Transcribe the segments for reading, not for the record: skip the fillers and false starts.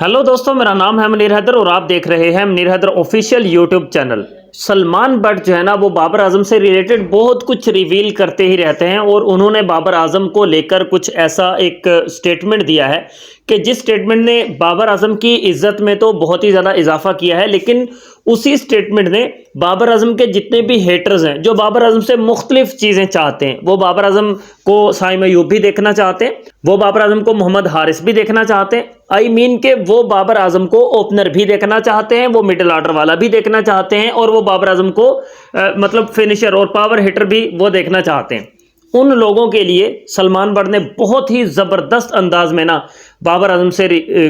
Hello दोस्तों, मेरा नाम है मुनीर हैदर और आप देख रहे हैं Munir Haider official YouTube channel. Salman Butt जो है ना, वो बाबर आजम से रिलेटेड बहुत कुछ रिवील करते ही रहते हैं और उन्होंने बाबर आजम को लेकर कुछ ऐसा एक स्टेटमेंट दिया है कि जिस स्टेटमेंट ने बाबर आजम की इज्जत में तो बहुत ही ज़्यादा इजाफा किया है, लेकिन उसी स्टेटमेंट ने बाबर आजम के जितने भी हेटर्स हैं जो बाबर आजम से मुख्तलिफ चीज़ें चाहते हैं, वो बाबर आजम को साइम अयूब भी देखना चाहते हैं, वो बाबर आजम को मोहम्मद हारिस भी देखना चाहते हैं, आई मीन के वो बाबर आजम को ओपनर भी देखना चाहते हैं, वो मिडिल ऑर्डर वाला भी देखना चाहते हैं और वो बाबर आजम को मतलब फिनिशर और पावर हिटर भी वो देखना चाहते हैं। उन लोगों के लिए सलमान बट ने बहुत ही ज़बरदस्त अंदाज में ना बाबर आजम से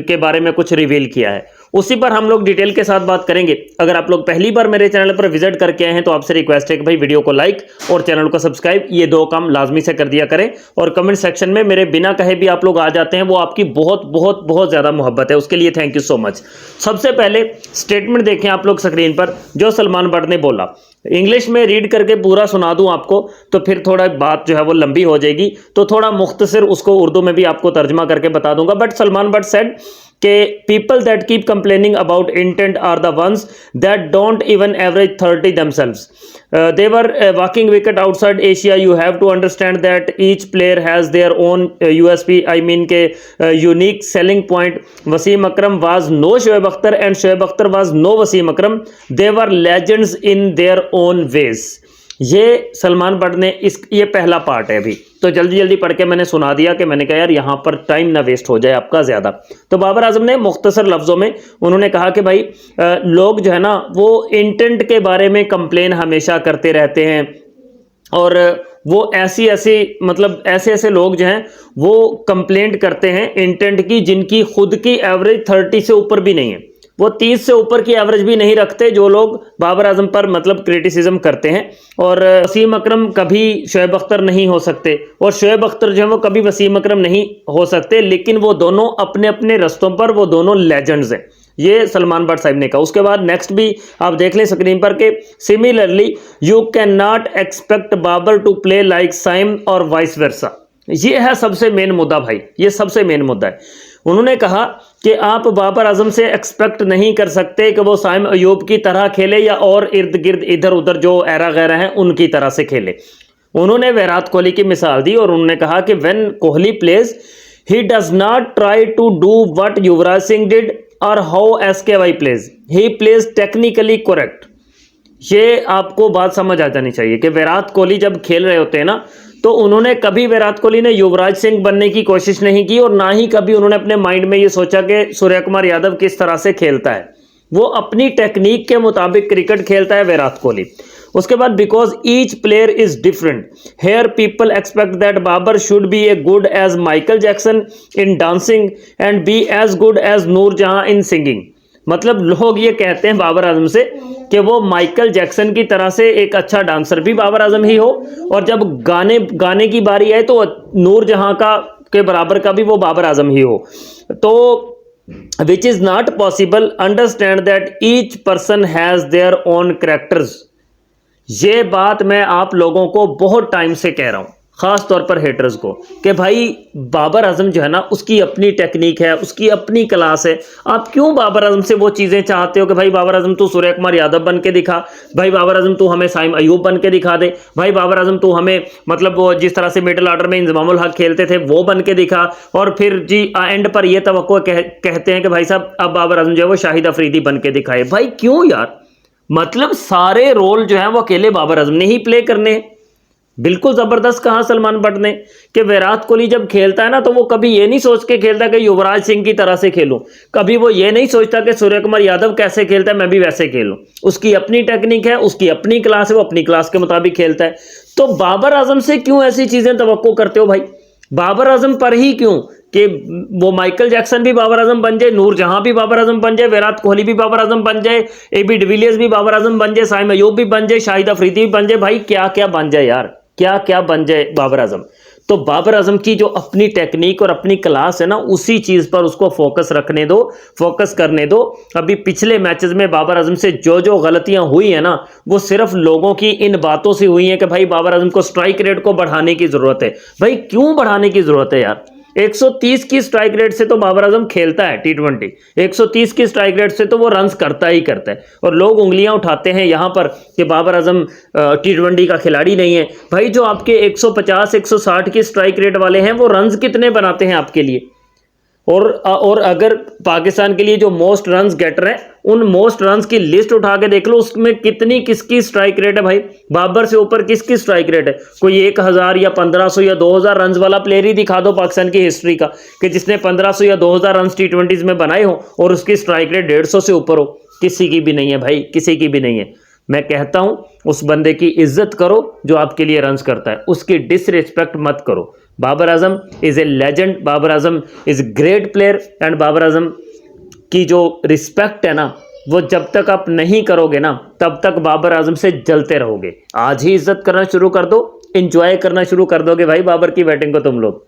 के बारे में कुछ रिवील किया है। उसी पर हम लोग डिटेल के साथ बात करेंगे। अगर आप लोग पहली बार मेरे चैनल पर विजिट करके आए हैं तो आपसे रिक्वेस्ट है कि भाई वीडियो को लाइक और चैनल को सब्सक्राइब, ये दो काम लाजमी से कर दिया करें। और कमेंट सेक्शन में मेरे बिना कहे भी आप लोग आ जाते हैं, वो आपकी बहुत बहुत बहुत ज़्यादा मोहब्बत है, उसके लिए थैंक यू सो मच। सबसे पहले स्टेटमेंट देखें आप लोग स्क्रीन पर जो सलमान बट ने बोला। इंग्लिश में रीड करके पूरा सुना दूं आपको तो फिर थोड़ा बात जो है वो लंबी हो जाएगी, तो थोड़ा मुख्तसर उसको उर्दू में भी आपको तर्जमा करके बता दूंगा। बट सलमान बट सेड के people that keep complaining about intent are the ones that don't even average 30 themselves. They were walking wicket outside Asia. You have to understand that each player has their own USP. I mean के unique selling point. Wasim Akram was no Shoaib Akhtar and Shoaib Akhtar was no Wasim Akram. They were legends in their own ways. ये Salman but ने ये पहला part है अभी, तो जल्दी जल्दी पढ़ के मैंने सुना दिया कि मैंने कहा यार यहाँ पर टाइम ना वेस्ट हो जाए आपका ज़्यादा। तो बाबर आजम ने मुख्तसर लफ्ज़ों में उन्होंने कहा कि भाई लोग जो है ना वो इंटेंट के बारे में कंप्लेन हमेशा करते रहते हैं और वो ऐसी ऐसे ऐसे लोग जो हैं वो कंप्लेंट करते हैं इंटेंट की जिनकी खुद की एवरेज 30 से ऊपर भी नहीं है, वो 30 से ऊपर की एवरेज भी नहीं रखते जो लोग बाबर आजम पर क्रिटिसिज्म करते हैं। और वसीम अकरम कभी शोएब अख्तर नहीं हो सकते और शोएब अख्तर जो है वो कभी वसीम अकरम नहीं हो सकते, लेकिन वो दोनों अपने अपने रस्तों पर वो दोनों लेजेंड्स हैं। ये सलमान बट साहब ने कहा। उसके बाद नेक्स्ट भी आप देख लें स्क्रीन पर के similarly you can not expect Babar to play like Saim और वाइस वर्सा। ये है सबसे मेन मुद्दा भाई, ये सबसे मेन मुद्दा है। उन्होंने कहा कि आप बाबर आजम से एक्सपेक्ट नहीं कर सकते कि वो साइम अयूब की तरह खेले या और इर्द गिर्द इधर उधर जो एरा गैरा हैं उनकी तरह से खेले। उन्होंने विराट कोहली की मिसाल दी और उन्होंने कहा कि when Kohli plays he does not try to do what Yuvraj Singh did और how SKY plays, he plays technically correct. ये आपको बात समझ आ जानी चाहिए कि विराट कोहली जब खेल रहे होते हैं ना तो उन्होंने कभी विराट कोहली ने युवराज सिंह बनने की कोशिश नहीं की और ना ही कभी उन्होंने अपने माइंड में ये सोचा कि सूर्य कुमार यादव किस तरह से खेलता है। वो अपनी टेक्निक के मुताबिक क्रिकेट खेलता है विराट कोहली। उसके बाद because each player is different here people expect that Babar should be a good as Michael Jackson in dancing and be as good as Noorjahan in singing. मतलब लोग ये कहते हैं बाबर आजम से कि वो माइकल जैक्सन की तरह से एक अच्छा डांसर भी बाबर आजम ही हो और जब गाने की बारी आए तो नूरजहां का के बराबर का भी वो बाबर आजम ही हो। तो which is not possible, understand that each person has their own characters. ये बात मैं आप लोगों को बहुत टाइम से कह रहा हूँ, ख़ास तौर पर हेटर्स को, कि भाई बाबर आजम जो है ना उसकी अपनी टेक्निक है, उसकी अपनी क्लास है। आप क्यों बाबर आजम से वो चीज़ें चाहते हो कि भाई बाबर आजम तू सूर्य कुमार यादव बन के दिखा, भाई बाबर आजम तू हमें साइम अयूब बन के दिखा दे, भाई बाबर आजम तू हमें वो जिस तरह से मिडिल ऑर्डर में इंजमामुल हक खेलते थे वो बन के दिखा, और फिर जी एंड पर ये तवक्को कहते हैं कि भाई साहब अब बाबर आजम जो है वो शाहिद अफरीदी बन के दिखाए। भाई क्यों यार, मतलब सारे रोल जो है वो अकेले बाबर आजम ने ही प्ले करने हैं। बिल्कुल ज़बरदस्त कहा सलमान बट ने कि विराट कोहली जब खेलता है ना तो वो कभी ये नहीं सोच के खेलता कि युवराज सिंह की तरह से खेलूं, कभी वो ये नहीं सोचता कि सूर्य कुमार यादव कैसे खेलता है मैं भी वैसे खेलूं। उसकी अपनी टेक्निक है, उसकी अपनी क्लास है, वो अपनी क्लास के मुताबिक खेलता है। तो बाबर आजम से क्यों ऐसी चीज़ें तवक्को करते हो भाई? बाबर आजम पर ही क्यों कि वो माइकल जैक्सन भी बाबर आजम बन जाए, नूरजहां भी बाबर आजम बन जाए, विराट कोहली भी बाबर आजम बन जाए, AB डिविलियर्स भी बाबर आजम बन जाए, साइम अयूब भी बन जाए, शाहिद अफरीदी भी बन जाए। भाई क्या क्या बन जाए यार, क्या क्या बन जाए बाबर आजम। तो बाबर आजम की जो अपनी टेक्निक और अपनी क्लास है ना उसी चीज़ पर उसको फोकस रखने दो, फोकस करने दो। अभी पिछले मैचेस में बाबर आजम से जो जो गलतियां हुई है ना वो सिर्फ लोगों की इन बातों से हुई हैं कि भाई बाबर आजम को स्ट्राइक रेट को बढ़ाने की ज़रूरत है। भाई क्यों बढ़ाने की ज़रूरत है यार? 130 की स्ट्राइक रेट से तो बाबर आजम खेलता है T20, 130 की स्ट्राइक रेट से तो वो रन्स करता ही करता है। और लोग उंगलियां उठाते हैं यहाँ पर कि बाबर आजम T20 का खिलाड़ी नहीं है। भाई जो आपके 150 160 की स्ट्राइक रेट वाले हैं वो रन्स कितने बनाते हैं आपके लिए। और अगर पाकिस्तान के लिए जो मोस्ट रन्स गेटर है, उन मोस्ट रन्स की लिस्ट उठा के देख लो, उसमें कितनी किसकी स्ट्राइक रेट है भाई। बाबर से ऊपर किसकी स्ट्राइक रेट है। कोई 1000 या 1500 या 2000 रन्स वाला प्लेयर ही दिखा दो पाकिस्तान की हिस्ट्री का कि जिसने 1500 या 2000 रन्स T20 में बनाए हो और उसकी स्ट्राइक रेट 150 से ऊपर हो। किसी की भी नहीं है भाई, किसी की भी नहीं है। मैं कहता हूं उस बंदे की इज्जत करो जो आपके लिए रन्स करता है, उसकी डिसरिस्पेक्ट मत करो। Babar Azam is a legend, Babar Azam is great player and Babar Azam की जो रिस्पेक्ट है ना, वो जब तक आप नहीं करोगे ना तब तक बाबर आजम से जलते रहोगे। आज ही इज्जत करना शुरू कर दो, एंजॉय करना शुरू कर दोगे भाई बाबर की बैटिंग को तुम लोग।